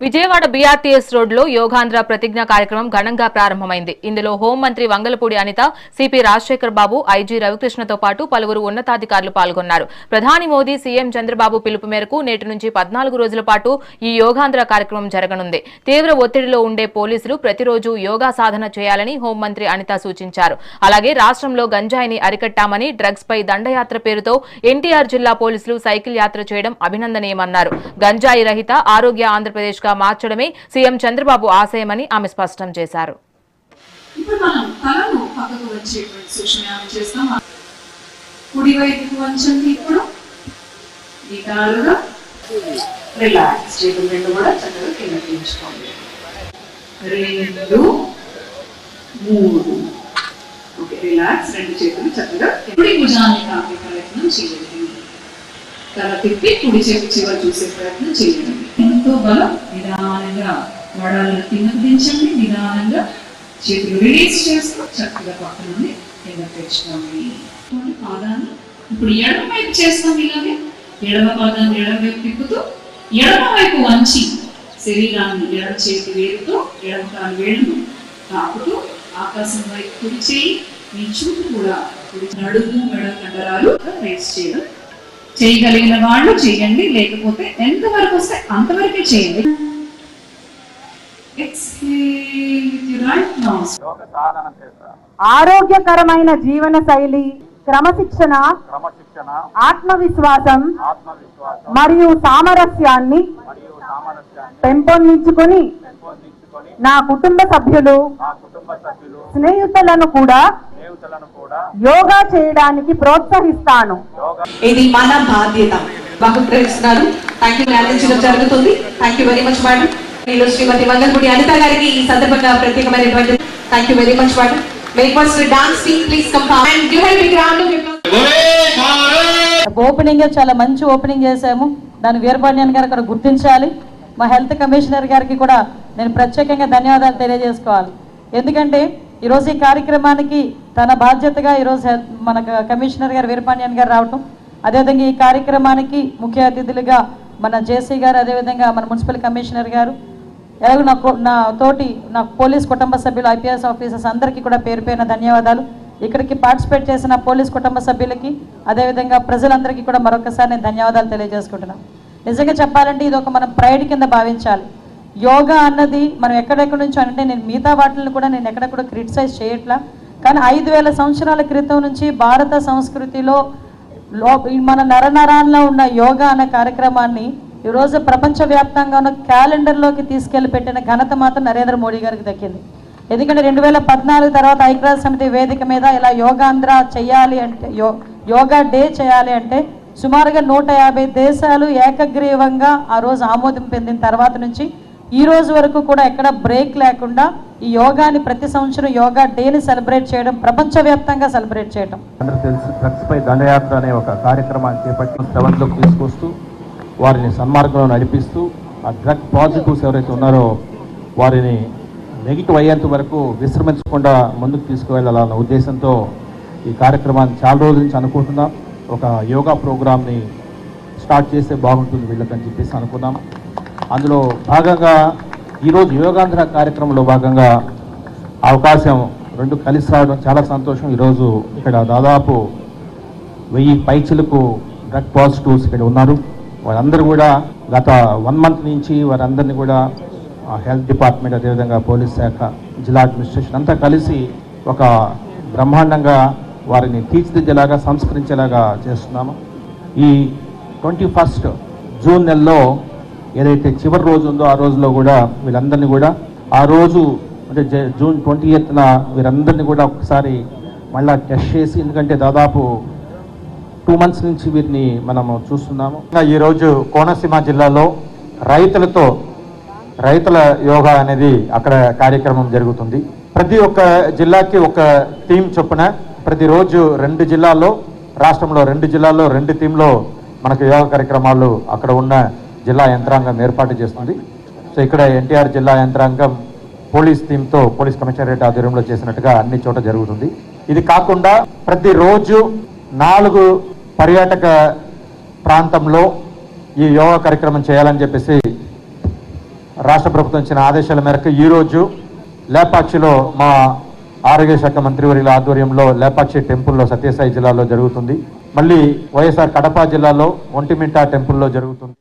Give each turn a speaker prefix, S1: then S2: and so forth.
S1: Vijayawada BRTS రోడ్లో యోగాంధ్ర ప్రతిజ్ఞ కార్యక్రమం ఘనంగా ప్రారంభమైంది. ఇందులో హోంమంత్రి వంగలపూడి అనిత, సిపి రాజశేఖర్ బాబు, ఐజీ రవికృష్ణతో పాటు పలువురు ఉన్నతాధికారులు పాల్గొన్నారు. ప్రధాని మోదీ, సీఎం చంద్రబాబు పిలుపు మేరకు నేటి నుంచి 14 రోజుల పాటు ఈ యోగాంధ్ర కార్యక్రమం జరగనుంది. తీవ్ర ఒత్తిడిలో ఉండే పోలీసులు ప్రతిరోజు యోగా సాధన చేయాలని హోంమంత్రి అనిత సూచించారు. అలాగే రాష్ట్రంలో గంజాయిని అరికట్టామని, డ్రగ్స్ పై దండయాత్ర పేరుతో ఎన్టీఆర్ జిల్లా పోలీసులు సైకిల్ యాత్ర చేయడం అభినందనీయమన్నారు. గంజాయి రహిత ఆరోగ్య ఆంధ్రప్రదేశ్ మార్చడమే సీఎం చంద్రబాబు ఆశయమని ఆమె స్పష్టం చేశారు.
S2: తల తిప్పి కుడి చేతి చివరి చూసే ప్రయత్నం చేయండి. ఎంతో బలం. నిదానంగా వడాలను కిందకు దించండి. నిదానంగా చేతులు రిలీజ్ చేస్తూ చక్కగా పక్క నుండి కింద తెచ్చుకోండి. పాదాన్ని ఇప్పుడు ఎడమ వైపు చేస్తాం. ఇలాగే ఎడమ పాదాన్ని ఎడమ వైపు తిప్పుతూ ఎడమ వైపు వంచి శరీరాన్ని ఎడమ చేతి వేలుతో ఎడమ కాలు వేలును తాకుతూ ఆకాశం వైపు కుడి చేయి, మీ చూపు కూడా కుడి నడుము మెడ కండరాలు రేస్ చేయడం. చేయగలిగిన వాళ్ళు చేయండి, లేకపోతే ఎంతవరకు వస్తే అంతవరకే చేయండి.
S3: ఆరోగ్యకరమైన జీవన శైలి, క్రమశిక్షణ, ఆత్మవిశ్వాసం మరియు సామరస్యాన్ని పెంపొందించుకొని నా కుటుంబ సభ్యులు, స్నేహితులను కూడా యోగా చేయడానికి ప్రోత్సహిస్తాను.
S4: ఇది మన బాధ్యత. బహుకరిస్తున్నారు. థ్యాంక్ యూ అందించడం జరుగుతుంది. Thank you very much madam. Srimathi Vangalapudi Anitha గారికి ఈ సందర్భంగా ప్రత్యేకమైనటువంటి thank you very much madam. Dance team please come and give a big round of applause.
S5: Opening చాలా మంచి ఓపెనింగ్ చేశాము. దాని వీరపాండ్యన్ గారు అక్కడ గుర్తించాలి. మా హెల్త్ కమిషనర్ గారికి కూడా నేను ప్రత్యేకంగా ధన్యవాదాలు తెలియజేసుకోవాలి. ఎందుకంటే ఈరోజు ఈ కార్యక్రమానికి తన బాధ్యతగా ఈరోజు మన కమిషనర్ గారు వీరపాండ్యన్ గారు రావటం, అదేవిధంగా ఈ కార్యక్రమానికి ముఖ్య అతిథులుగా మన జేసీ గారు, అదేవిధంగా మన మున్సిపల్ కమిషనర్ గారు, ఎలాగో నా పోలీస్ కుటుంబ సభ్యులు, ఐపీఎస్ ఆఫీసర్స్ అందరికీ కూడా పేరు పేరున ధన్యవాదాలు. ఇక్కడికి పార్టిసిపేట్ చేసిన పోలీస్ కుటుంబ సభ్యులకి, అదేవిధంగా ప్రజలందరికీ కూడా మరొకసారి నేను ధన్యవాదాలు తెలియజేసుకుంటున్నాను. నిజంగా చెప్పాలంటే ఇది ఒక మనం ప్రైడ్ కింద భావించాలి. యోగా అన్నది మనం ఎక్కడెక్కడి నుంచో అంటే నేను మిగతా వాటిని కూడా నేను ఎక్కడెక్కడ క్రిటిసైజ్ చేయట్లా, కానీ 5000 సంవత్సరాల క్రితం నుంచి భారత సంస్కృతిలో మన నరనరాల్లో ఉన్న యోగా అనే కార్యక్రమాన్ని ఈరోజు ప్రపంచవ్యాప్తంగా ఉన్న క్యాలెండర్లోకి తీసుకెళ్లి పెట్టిన ఘనత మాత్రం నరేంద్ర మోడీ గారికి దక్కింది. ఎందుకంటే 2014 తర్వాత ఐక్యరాజ్య సమితి వేదిక మీద ఇలా యోగాంధ్ర చేయాలి అంటే, యోగా డే చేయాలి అంటే సుమారుగా 150 దేశాలు ఏకగ్రీవంగా ఆ రోజు ఆమోదం పొందిన తర్వాత నుంచి ఈ రోజు వరకు కూడా ఎక్కడ బ్రేక్ లేకుండా ఈ యోగాని ప్రతి సంవత్సరం యోగా డేని సెలబ్రేట్ చేయడం, ప్రపంచవ్యాప్తంగా సెలబ్రేట్ చేయడం.
S6: అందరూ తెలుసు, డ్రగ్స్ పై దండయాత్ర అనే ఒక కార్యక్రమాన్ని చేపట్టి సెవెన్లోకి తీసుకొస్తూ వారిని సన్మార్గంలో నడిపిస్తూ ఆ డ్రగ్ పాజిటివ్స్ ఎవరైతే ఉన్నారో వారిని నెగిటివ్ అయ్యేంత వరకు విశ్రమించకుండా ముందుకు తీసుకువెళ్ళాలన్న ఉద్దేశంతో ఈ కార్యక్రమాన్ని చాలా రోజుల నుంచి అనుకుంటున్నాం. ఒక యోగా ప్రోగ్రామ్ని స్టార్ట్ చేస్తే బాగుంటుంది వీళ్ళకని చెప్పేసి అనుకున్నాం. అందులో భాగంగా ఈరోజు యోగాంధ్ర కార్యక్రమంలో భాగంగా అవకాశం 2 కలిసి రావడం చాలా సంతోషం. ఈరోజు ఇక్కడ దాదాపు 1000 పైచిలకు డ్రగ్ పాజిటివ్స్ ఇక్కడ ఉన్నారు. వారందరూ కూడా గత 1 మంత్ నుంచి వారందరినీ కూడా హెల్త్ డిపార్ట్మెంట్, అదేవిధంగా పోలీస్ శాఖ, జిల్లా అడ్మినిస్ట్రేషన్ అంతా కలిసి ఒక బ్రహ్మాండంగా వారిని తీర్చిదిద్దేలాగా, సంస్కరించేలాగా చేస్తున్నాము. ఈ 21 జూన్ నెలలో ఏదైతే చివరి రోజు ఉందో ఆ రోజులో కూడా వీళ్ళందరినీ కూడా ఆ రోజు అంటే జూన్ 20న వీరందరినీ కూడా ఒకసారి మళ్ళీ టెస్ట్ చేసి, ఎందుకంటే దాదాపు 2 months నుంచి వీరిని మనము చూస్తున్నాము.
S7: ఈరోజు కోనసీమ జిల్లాలో రైతుల యోగా అనేది అక్కడ కార్యక్రమం జరుగుతుంది. ప్రతి ఒక్క జిల్లాకి ఒక థీమ్ చొప్పున ప్రతిరోజు 2 జిల్లాల్లో, రాష్ట్రంలో 2 జిల్లాల్లో 2 థీమ్లో మనకు యోగా కార్యక్రమాలు అక్కడ ఉన్న జిల్లా యంత్రాంగం ఏర్పాటు చేస్తుంది. సో ఇక్కడ ఎన్టీఆర్ జిల్లా యంత్రాంగం పోలీస్ థీమ్తో పోలీస్ కమిషనరేట్ ఆధ్వర్యంలో చేసినట్టుగా అన్ని చోట జరుగుతుంది. ఇది కాకుండా ప్రతిరోజు 4 పర్యాటక ప్రాంతంలో ఈ యోగా కార్యక్రమం చేయాలని చెప్పేసి రాష్ట్ర ప్రభుత్వం ఇచ్చిన ఆదేశాల మేరకు ఈరోజు లేపాక్షిలో మా ఆరోగ్య శాఖ మంత్రివర్యుల ఆధ్వర్యంలో లేపాక్షి టెంపుల్లో సత్యసాయి జిల్లాలో జరుగుతుంది. మళ్ళీ వైఎస్ఆర్ కడప జిల్లాలో ఒంటిమిట్ట టెంపుల్లో జరుగుతుంది.